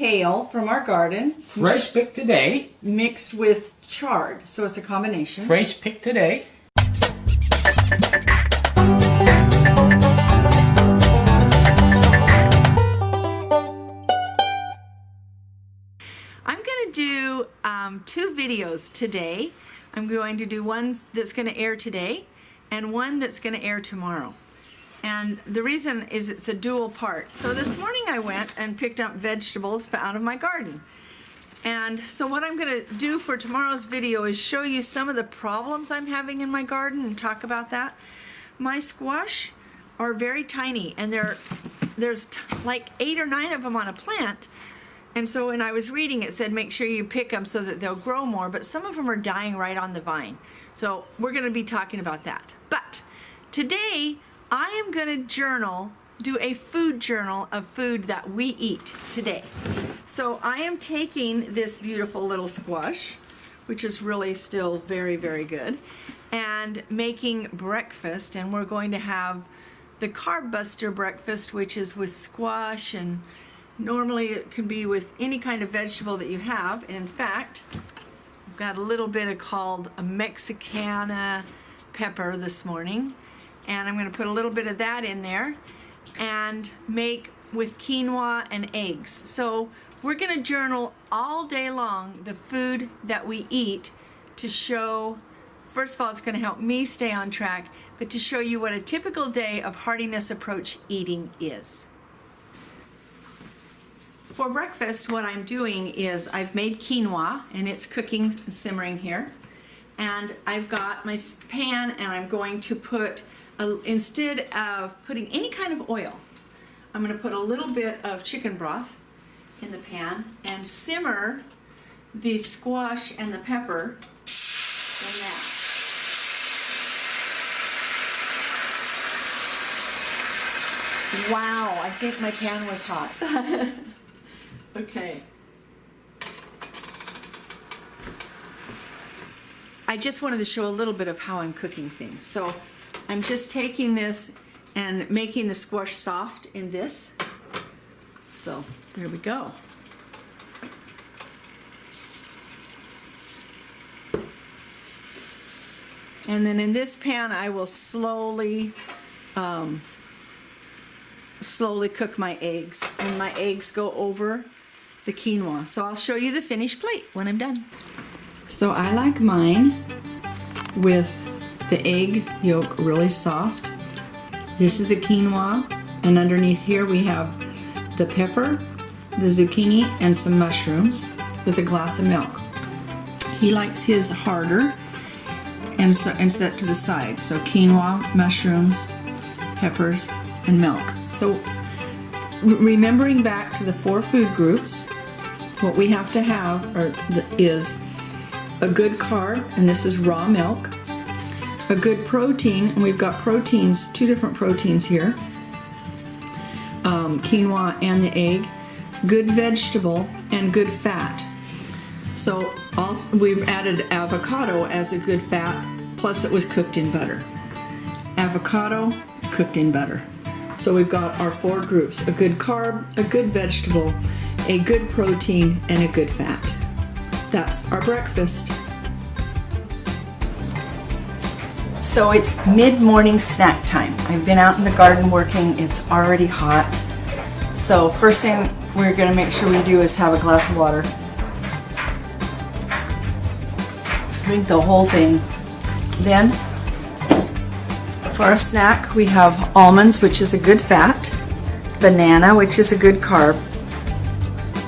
kale from our garden. Fresh picked today. Mixed with chard, so it's a combination. Fresh picked today. I'm going to do 2 videos today. I'm going to do one that's going to air today and one that's going to air tomorrow. And the reason is it's a dual part. So this morning I went and picked up vegetables out of my garden. And so what I'm going to do for tomorrow's video is show you some of the problems I'm having in my garden and talk about that. My squash are very tiny, and there's like 8 or 9 of them on a plant. And so when I was reading, it said make sure you pick them so that they'll grow more, but some of them are dying right on the vine. So we're going to be talking about that. But today I am going to do a food journal of food that we eat today. So I am taking this beautiful little squash, which is really still very, very good, and making breakfast. And we're going to have the Carb Buster breakfast, which is with squash, and normally it can be with any kind of vegetable that you have. And in fact, I've got a little bit of called a Mexicana pepper this morning, and I'm going to put a little bit of that in there and make with quinoa and eggs. So we're going to journal all day long the food that we eat to show, first of all, it's going to help me stay on track, but to show you what a typical day of Heartiness Approach eating is. For breakfast, what I'm doing is I've made quinoa, and it's cooking and simmering here. And I've got my pan, and I'm going to put, instead of putting any kind of oil, I'm going to put a little bit of chicken broth in the pan and simmer the squash and the pepper in that. Wow, I think my pan was hot. Okay. I just wanted to show a little bit of how I'm cooking things. So I'm just taking this and making the squash soft in this. So there we go. And then in this pan I will slowly cook my eggs, and my eggs go over the quinoa. So I'll show you the finished plate when I'm done. So I like mine with the egg yolk really soft. This is the quinoa, and underneath here we have the pepper, the zucchini, and some mushrooms with a glass of milk. He likes his harder and set to the side. So quinoa, mushrooms, peppers, and milk. So remembering back to the 4 food groups, what we have to have is a good carb, and this is raw milk, a good protein, and we've got proteins, 2 different proteins here, quinoa and the egg, good vegetable, and good fat. So also we've added avocado as a good fat, plus it was cooked in butter. Avocado, cooked in butter. So we've got our 4 groups: a good carb, a good vegetable, a good protein, and a good fat. That's our breakfast. So it's mid-morning snack time. I've been out in the garden working. It's already hot. So first thing we're going to make sure we do is have a glass of water. Drink the whole thing. Then for our snack we have almonds, which is a good fat, banana, which is a good carb,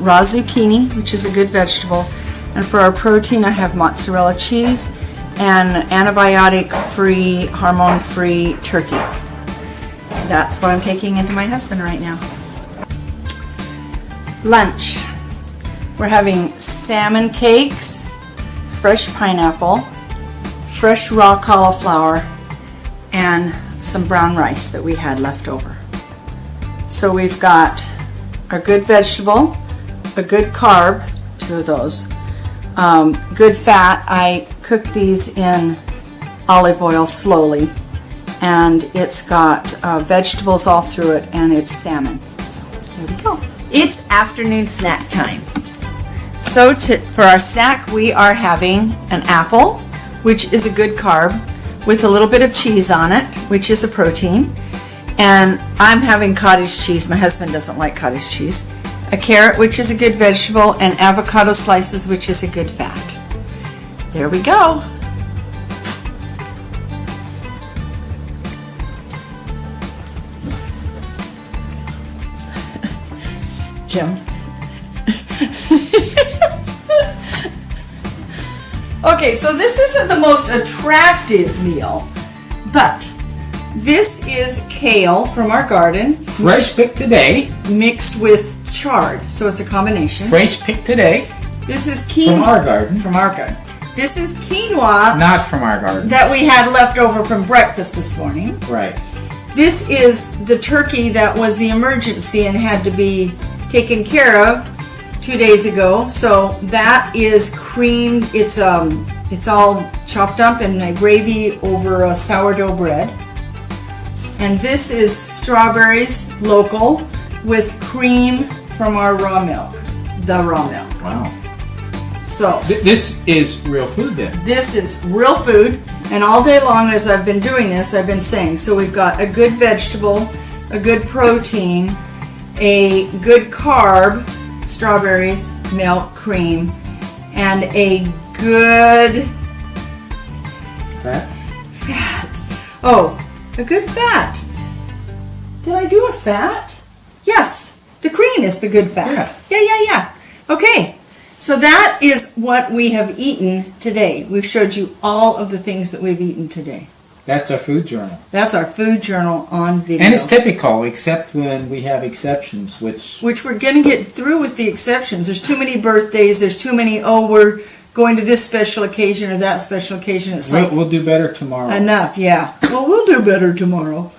raw zucchini, which is a good vegetable, and for our protein I have mozzarella cheese and antibiotic-free, hormone-free turkey. That's what I'm taking into my husband right now. Lunch. We're having salmon cakes, fresh pineapple, fresh raw cauliflower, and some brown rice that we had left over. So we've got our good vegetable, a good carb, 2 of those, good fat. I cook these in olive oil slowly, and it's got vegetables all through it, and it's salmon. So there we go. It's afternoon snack time. So for our snack, we are having an apple, which is a good carb, with a little bit of cheese on it, which is a protein. And I'm having cottage cheese. My husband doesn't like cottage cheese. A carrot, which is a good vegetable, and avocado slices, which is a good fat. There we go. Jim. Okay, so this isn't the most attractive meal, but this is kale from our garden, Fresh picked today. mixed with chard, so it's a combination. Fresh picked today. This is quinoa From our garden. From our garden. This is quinoa Not from our garden. that we had left over from breakfast this morning. Right. This is the turkey that was the emergency and had to be taken care of 2 days ago. So that is creamed. It's all chopped up in a gravy over a sourdough bread. And this is strawberries, local, with cream from our raw milk, the raw milk. Wow. So This is real food then. this is real food, and all day long as I've been doing this, I've been saying, so we've got a good vegetable, a good protein, a good carb, strawberries, milk, cream, and a good Fat. fat. Oh, a good fat. Did I do a fat? Yes, the cream is the good fat. Yeah. Okay, so that is what we have eaten today. We've showed you all of the things that we've eaten today. That's our food journal. That's our food journal on video. And it's typical, except when we have exceptions, which we're going to get through with the exceptions. There's too many birthdays. There's too many, we're going to this special occasion or that special occasion. It's like, we'll do better tomorrow. enough, yeah. Well, we'll do better tomorrow.